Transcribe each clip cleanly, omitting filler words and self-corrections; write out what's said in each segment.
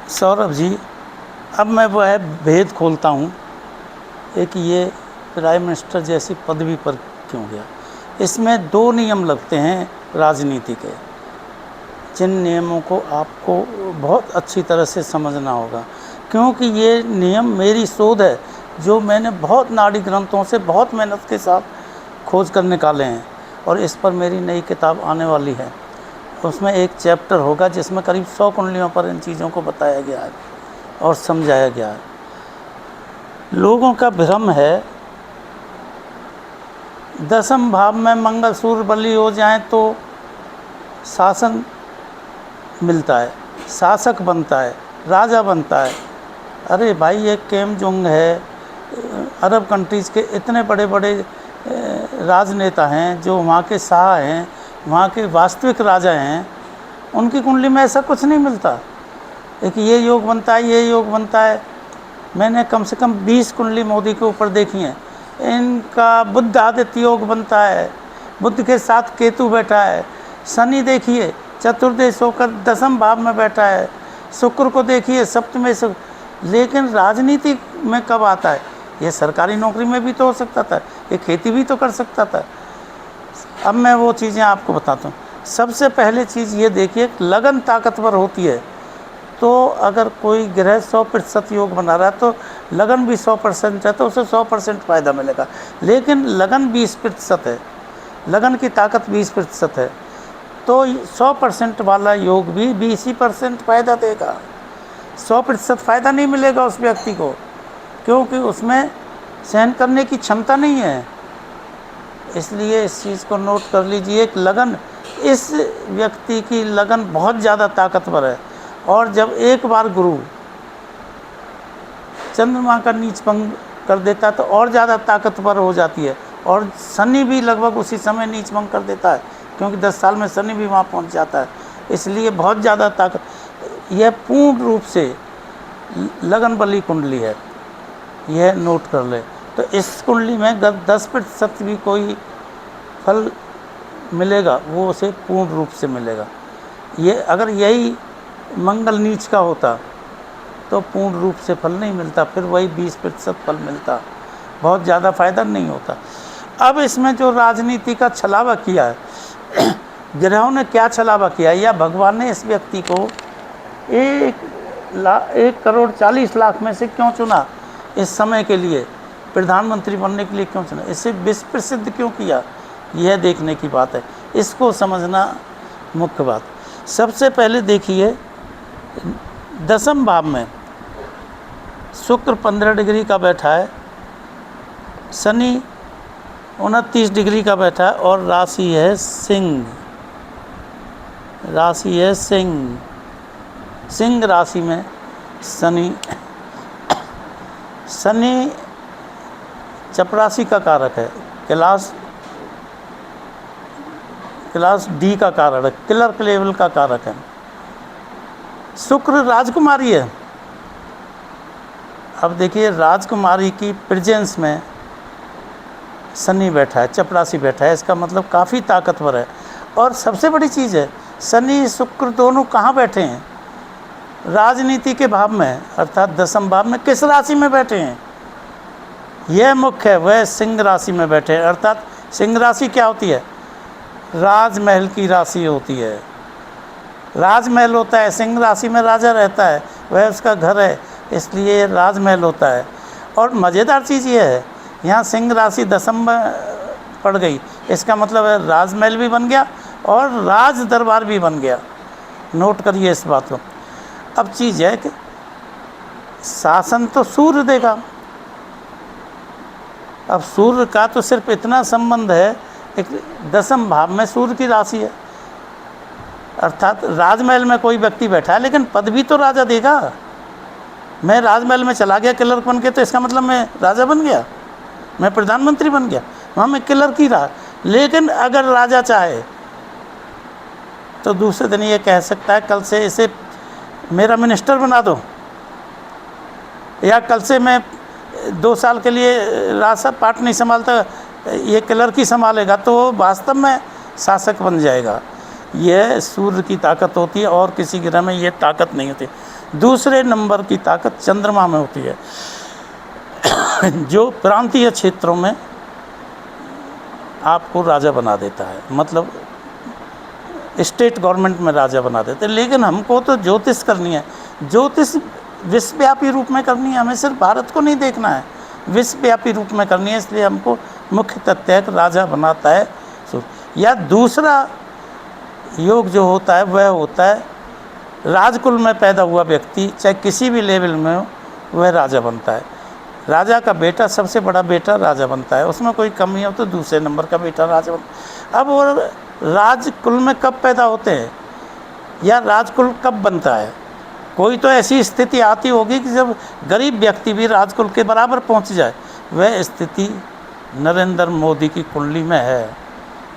सौरभ जी, अब मैं वह भेद खोलता हूँ एक ये प्राइम मिनिस्टर जैसी पदवी पर क्यों गया। इसमें दो नियम लगते हैं राजनीति के, जिन नियमों को आपको बहुत अच्छी तरह से समझना होगा, क्योंकि ये नियम मेरी शोध है जो मैंने बहुत नाड़ी ग्रंथों से बहुत मेहनत के साथ खोज कर निकाले हैं, और इस पर मेरी नई किताब आने वाली है। उसमें एक चैप्टर होगा जिसमें करीब 100 कुंडलियों पर इन चीज़ों को बताया गया है और समझाया गया है। लोगों का भ्रम है 10th भाव में मंगल सूर्य बली हो जाएं तो शासन मिलता है, शासक बनता है, राजा बनता है। अरे भाई, ये किम जोंग है, अरब कंट्रीज़ के इतने बड़े बड़े राजनेता हैं जो वहाँ के शाह हैं, वहाँ के वास्तविक राजा हैं, उनकी कुंडली में ऐसा कुछ नहीं मिलता। एक ये योग बनता है, ये योग बनता है। मैंने कम से कम 20 कुंडली मोदी के ऊपर देखी हैं। इनका बुद्ध आदित्य योग बनता है, बुद्ध के साथ केतु बैठा है। शनि देखिए चतुर्दश होकर 10th भाव में बैठा है। शुक्र को देखिए सप्तम से। लेकिन राजनीति में कब आता है? ये सरकारी नौकरी में भी तो हो सकता था, ये खेती भी तो कर सकता था। अब मैं वो चीज़ें आपको बताता हूँ। सबसे पहले चीज़ ये देखिए, लगन ताकतवर होती है तो अगर कोई ग्रह 100% योग बना रहा है तो लगन भी 100% है, तो उसे 100% फ़ायदा मिलेगा। लेकिन लगन 20% है, लगन की ताकत 20% है, तो 100% वाला योग भी 20% फ़ायदा देगा। 100% फ़ायदा नहीं मिलेगा उस व्यक्ति को, क्योंकि उसमें सहन करने की क्षमता नहीं है। इसलिए इस चीज़ को नोट कर लीजिए कि लगन, इस व्यक्ति की लगन बहुत ज़्यादा ताकतवर है। और जब एक बार गुरु चंद्रमा का नीच भंग कर देता है तो और ज़्यादा ताकतवर हो जाती है। और शनि भी लगभग उसी समय नीच भंग कर देता है, क्योंकि 10 साल में शनि भी वहाँ पहुँच जाता है। इसलिए बहुत ज़्यादा ताकत, यह पूर्ण रूप से लगन बली कुंडली है, यह नोट कर ले। तो इस कुंडली में 10% भी कोई फल मिलेगा वो उसे पूर्ण रूप से मिलेगा। ये अगर यही मंगल नीच का होता तो पूर्ण रूप से फल नहीं मिलता, फिर वही 20% फल मिलता, बहुत ज़्यादा फायदा नहीं होता। अब इसमें जो राजनीति का छलावा किया है, ग्रहों ने क्या छलावा किया है, या भगवान ने इस व्यक्ति को 1,40,00,000 में से क्यों चुना, इस समय के लिए प्रधानमंत्री बनने के लिए क्यों चुना, इसे विश्व प्रसिद्ध क्यों किया, यह देखने की बात है। इसको समझना मुख्य बात। सबसे पहले देखिए 10th भाव में शुक्र 15 डिग्री का बैठा है, शनि 29 डिग्री का बैठा है, और राशि है सिंह, राशि है सिंह। सिंह राशि में शनि चपरासी का कारक है, क्लास डी का कारक है, क्लर्क लेवल का कारक है। शुक्र राजकुमारी है। अब देखिए, राजकुमारी की प्रेजेंस में शनि बैठा है, चपरासी बैठा है, इसका मतलब काफ़ी ताकतवर है। और सबसे बड़ी चीज़ है, शनि शुक्र दोनों कहाँ बैठे हैं? राजनीति के भाव में, अर्थात 10th भाव में। किस राशि में बैठे हैं? यह मुख्य है, वह सिंह राशि में बैठे हैं। अर्थात सिंह राशि क्या होती है? राजमहल की राशि होती है। राजमहल होता है, सिंह राशि में राजा रहता है, वह उसका घर है, इसलिए राजमहल होता है। और मज़ेदार चीज़ ये है, यहाँ सिंह राशि 10th में पड़ गई, इसका मतलब है राजमहल भी बन गया और राज दरबार भी बन गया। नोट करिए इस बात को। अब चीज़ है कि शासन तो सूर्य देगा। अब सूर्य का तो सिर्फ इतना संबंध है, एक 10th भाव में सूर्य की राशि है, अर्थात राजमहल में कोई व्यक्ति बैठा है, लेकिन पद भी तो राजा देगा। मैं राजमहल में चला गया क्लर्क बन के, तो इसका मतलब मैं राजा बन गया, मैं प्रधानमंत्री बन गया, वहाँ मैं क्लर्क ही रहा। लेकिन अगर राजा चाहे तो दूसरे दिन ये कह सकता है, कल से इसे मेरा मिनिस्टर बना दो, या कल से मैं 2 साल के लिए राजसभा पाठ नहीं संभालता, ये क्लर्क ही संभालेगा, तो वो वास्तव में शासक बन जाएगा। यह सूर्य की ताकत होती है और किसी ग्रह में ये ताकत नहीं होती। दूसरे नंबर की ताकत चंद्रमा में होती है, जो प्रांतीय क्षेत्रों में आपको राजा बना देता है, मतलब स्टेट गवर्नमेंट में राजा बना देते हैं। लेकिन हमको तो ज्योतिष करनी है, ज्योतिष विश्वव्यापी रूप में करनी है, हमें सिर्फ भारत को नहीं देखना है, विश्वव्यापी रूप में करनी है। इसलिए हमको मुख्य तथ्य राजा बनाता है सूर्य। या दूसरा योग जो होता है वह होता है राजकुल में पैदा हुआ व्यक्ति, चाहे किसी भी लेवल में हो, वह राजा बनता है। राजा का बेटा, सबसे बड़ा बेटा राजा बनता है, उसमें कोई कमी हो तो दूसरे नंबर का बेटा राजा बनता है। अब वो राजकुल में कब पैदा होते हैं या राजकुल कब बनता है? कोई तो ऐसी स्थिति आती होगी कि जब गरीब व्यक्ति भी राजकुल के बराबर पहुंच जाए। वह स्थिति नरेंद्र मोदी की कुंडली में है।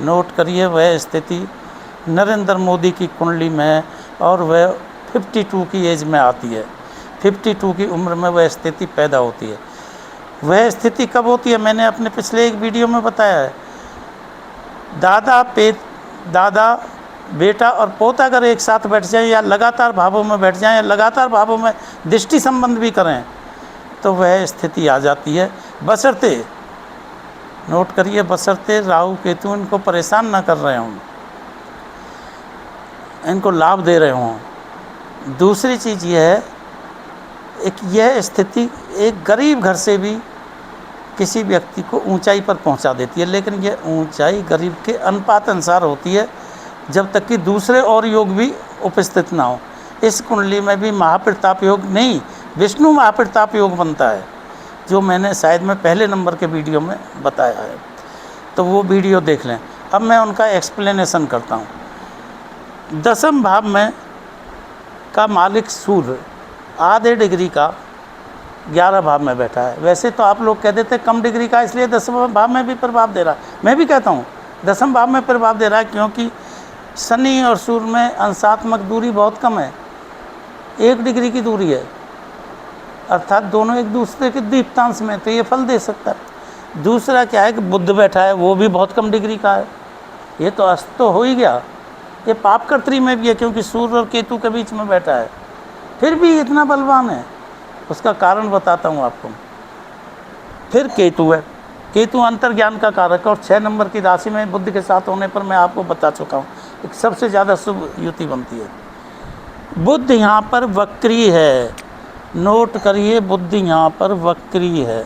नोट करिए, वह स्थिति नरेंद्र मोदी की कुंडली में है और वह 52 की एज में आती है। 52 की उम्र में वह स्थिति पैदा होती है। वह स्थिति कब होती है? मैंने अपने पिछले एक वीडियो में बताया है। दादा, बेटा और पोता अगर एक साथ बैठ जाएं या लगातार भावों में बैठ जाएं या लगातार भावों में दृष्टि संबंध भी करें तो वह स्थिति आ जाती है। बशर्ते, नोट करिए, बशर्ते राहु केतु इनको परेशान ना कर रहे हों, इनको लाभ दे रहे हों। दूसरी चीज़ यह है, यह स्थिति एक गरीब घर से भी किसी व्यक्ति को ऊंचाई पर पहुंचा देती है, लेकिन यह ऊंचाई गरीब के अनुपात अनुसार होती है, जब तक कि दूसरे और योग भी उपस्थित ना हो। इस कुंडली में भी महाप्रताप योग नहीं, विष्णु महाप्रताप योग बनता है, जो मैंने शायद मैं पहले नंबर के वीडियो में बताया है, तो वो वीडियो देख लें। अब मैं उनका एक्सप्लेनेशन करता हूँ। 10वें भाव में का मालिक सूर्य आधे डिग्री का 11 भाव में बैठा है। वैसे तो आप लोग कह देते कम डिग्री का, इसलिए 10वें भाव में भी प्रभाव दे रहा है। मैं भी कहता हूँ 10वें भाव में प्रभाव दे रहा है, क्योंकि शनि और सूर्य में अंशात्मक दूरी बहुत कम है, 1 डिग्री की दूरी है, अर्थात दोनों एक दूसरे के दीप्तांश में, तो ये फल दे सकता है। दूसरा क्या है कि बुध बैठा है, वो भी बहुत कम डिग्री का है। ये तो अस्त तो हो ही गया। ये पाप कर्त्री में भी है, क्योंकि सूर्य और केतु के बीच में बैठा है, फिर भी इतना बलवान है। उसका कारण बताता हूँ आपको। फिर केतु है, केतु अंतर्ज्ञान का कारक, और 6 नंबर की राशि में बुध के साथ होने पर मैं आपको बता चुका हूँ एक सबसे ज़्यादा शुभ युति बनती है। बुध यहाँ पर वक्री है, नोट करिए, बुध यहाँ पर वक्री है।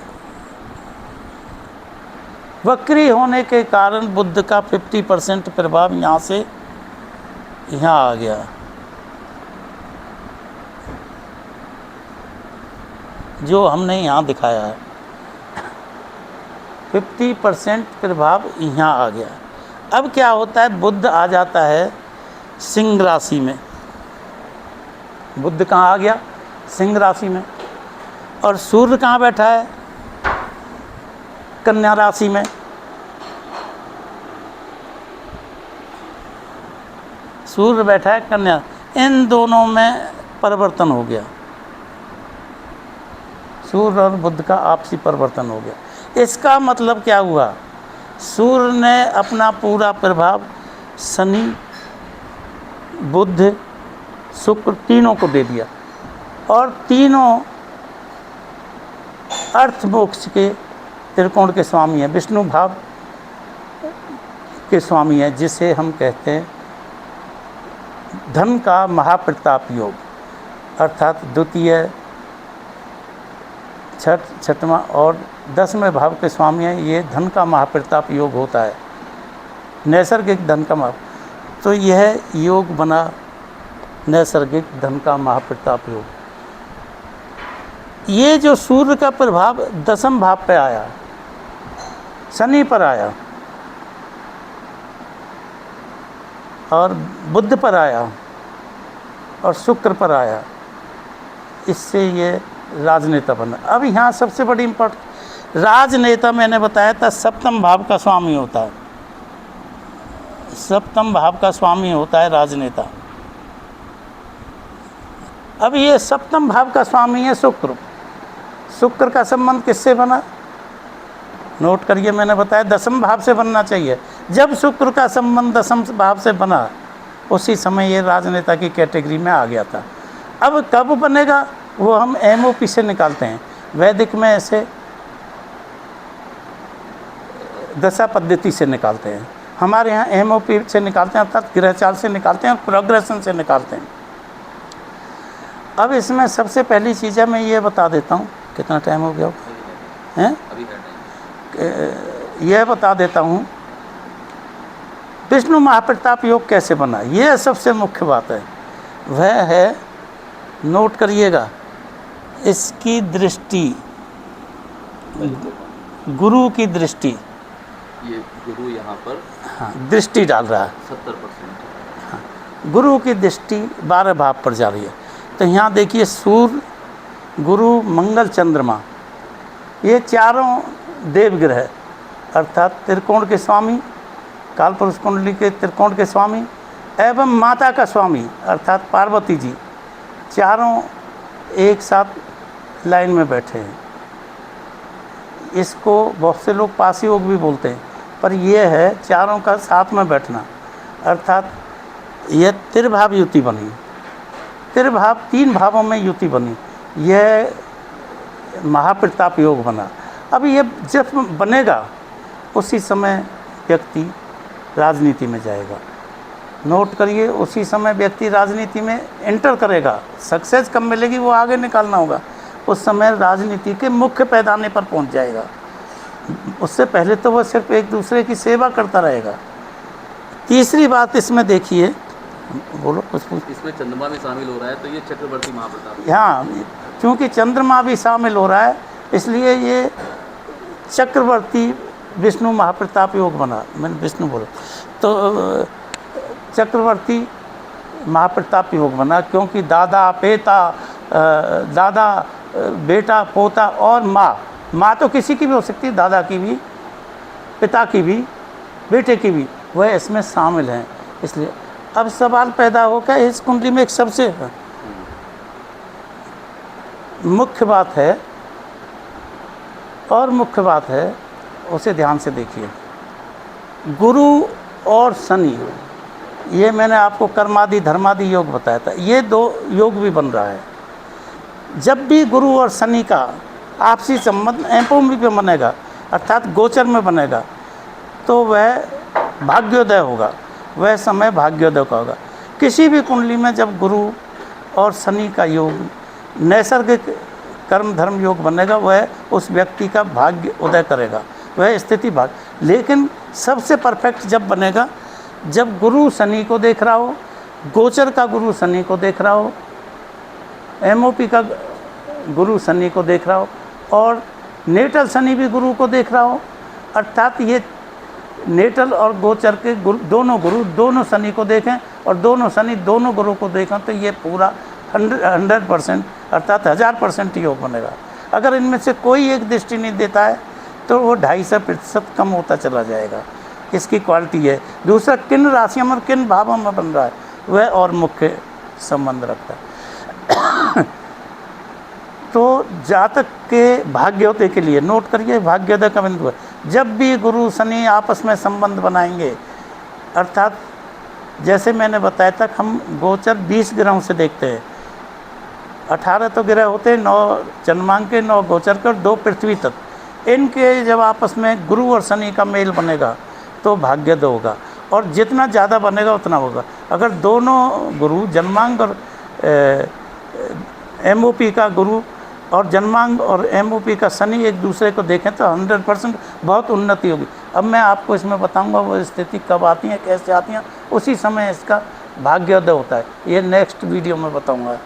वक्री होने के कारण बुध का 50% प्रभाव यहाँ से यहाँ आ गया। जो हमने यहाँ दिखाया है 50% प्रभाव यहाँ आ गया। अब क्या होता है, बुध आ जाता है सिंह राशि में। बुध कहाँ आ गया? सिंह राशि में। और सूर्य कहाँ बैठा है? कन्या राशि में। सूर्य बैठा है कन्या, इन दोनों में परिवर्तन हो गया। सूर्य और बुध का आपसी परिवर्तन हो गया। इसका मतलब क्या हुआ? सूर्य ने अपना पूरा प्रभाव शनि, बुध, शुक्र तीनों को दे दिया, और तीनों अर्थ मोक्ष के त्रिकोण के स्वामी हैं, विष्णु भाव के स्वामी हैं, जिसे हम कहते हैं धन का महाप्रताप योग, अर्थात द्वितीय, छठवां और 10वें भाव के स्वामी हैं। ये धन का महाप्रताप योग होता है, नैसर्गिक धन का महा। तो यह योग बना नैसर्गिक धन का महाप्रताप योग। ये जो सूर्य का प्रभाव 10वें भाव पे आया, शनि पर आया और बुध पर आया और शुक्र पर आया, इससे ये राजनेता बना। अब यहाँ सबसे बड़ी इम्पोर्टेंट, राजनेता मैंने बताया था 7वें भाव का स्वामी होता है। 7वें भाव का स्वामी होता है राजनेता। अब ये 7वें भाव का स्वामी है शुक्र। शुक्र का संबंध किससे बना? नोट करिए, मैंने बताया 10वें भाव से बनना चाहिए। जब शुक्र का संबंध 10वें भाव से बना, उसी समय ये राजनेता की कैटेगरी में आ गया था। अब कब बनेगा वो हम MOP से निकालते हैं। वैदिक में ऐसे दशा पद्धति से निकालते हैं, हमारे यहाँ MOP से निकालते हैं, अर्थात ग्रहचाल से निकालते हैं और प्रोग्रेशन से निकालते हैं। अब इसमें सबसे पहली चीज़ है, मैं ये बता देता हूँ, कितना टाइम हो गया है, यह बता देता हूँ विष्णु महाप्रताप योग कैसे बना। यह सबसे मुख्य बात है, वह है, नोट करिएगा, इसकी दृष्टि, गुरु की दृष्टि, ये गुरु यहाँ पर हाँ दृष्टि डाल रहा है 70%। हाँ, गुरु की दृष्टि 12 भाव पर जा रही है। तो यहाँ देखिए सूर्य, गुरु, मंगल, चंद्रमा, ये चारों देवग्रह अर्थात त्रिकोण के स्वामी, कालपुरुष कुंडली के त्रिकोण के स्वामी एवं माता का स्वामी अर्थात पार्वती जी, चारों एक साथ लाइन में बैठे हैं। इसको बहुत से लोग पास योग भी बोलते हैं, पर यह है चारों का साथ में बैठना, अर्थात यह त्रिभाव युति बनी, त्रिभाव 3 भावों में युति बनी, यह महाप्रताप योग बना। अब यह जब बनेगा उसी समय व्यक्ति राजनीति में जाएगा। नोट करिए, उसी समय व्यक्ति राजनीति में एंटर करेगा। सक्सेस कब मिलेगी वो आगे निकालना होगा, उस समय राजनीति के मुख्य पैदाने पर पहुंच जाएगा। उससे पहले तो वह सिर्फ एक दूसरे की सेवा करता रहेगा। तीसरी बात इसमें देखिए, बोलो कुछ पूछ। इसमें चंद्रमा भी शामिल हो रहा है, तो ये चक्रवर्ती महाप्रताप, हाँ क्योंकि चंद्रमा भी शामिल हो रहा है इसलिए ये चक्रवर्ती विष्णु महाप्रताप योग बना। मैंने विष्णु बोला तो चक्रवर्ती महाप्रताप योग बना, क्योंकि दादा, पेता, दादा, बेटा, पोता और माँ तो किसी की भी हो सकती है, दादा की भी, पिता की भी, बेटे की भी, वह इसमें शामिल हैं। इसलिए अब सवाल पैदा होगा, इस कुंडली में एक सबसे मुख्य बात है और मुख्य बात है, उसे ध्यान से देखिए। गुरु और शनि, ये मैंने आपको कर्मादि धर्मादि योग बताया था, ये 2 योग भी बन रहा है। जब भी गुरु और शनि का आपसी संबंध MOP में बनेगा अर्थात गोचर में बनेगा तो वह भाग्योदय होगा, वह समय भाग्योदय का होगा। किसी भी कुंडली में जब गुरु और शनि का योग नैसर्गिक कर्म धर्म योग बनेगा, वह उस व्यक्ति का भाग्य उदय करेगा, वह स्थिति भाग्य। लेकिन सबसे परफेक्ट जब बनेगा जब गुरु शनि को देख रहा हो, गोचर का गुरु शनि को देख रहा हो, MOP का गुरु शनि को देख रहा हो और नेटल शनि भी गुरु को देख रहा हो, अर्थात ये नेटल और गोचर के दोनों गुरु दोनों शनि को देखें और दोनों शनि दोनों गुरु को देखें, तो ये पूरा 100% अर्थात 1000% योग बनेगा। अगर इनमें से कोई एक दृष्टि नहीं देता है तो वो 250% कम होता चला जाएगा। इसकी क्वालिटी है। दूसरा, किन राशियों में किन भावों में बन रहा है वह और मुख्य संबंध रखता है। तो जातक के भाग्योदय के लिए नोट करिए, भाग्योदय का बिंदु है जब भी गुरु शनि आपस में संबंध बनाएंगे, अर्थात जैसे मैंने बताया था हम गोचर 20 ग्रहों से देखते हैं। 18 तो ग्रह होते हैं, 9 जन्मांक के, 9 गोचर के और 2 पृथ्वी तत्व। इनके जब आपस में गुरु और शनि का मेल बनेगा तो भाग्योदय होगा, और जितना ज़्यादा बनेगा उतना होगा। अगर दोनों गुरु जन्मांग और MOP का गुरु और जन्मांग और MOP का शनि एक दूसरे को देखें तो 100% बहुत उन्नति होगी। अब मैं आपको इसमें बताऊंगा वो स्थिति कब आती हैं, कैसे आती हैं, उसी समय इसका भाग्योदय होता है। ये नेक्स्ट वीडियो में बताऊंगा।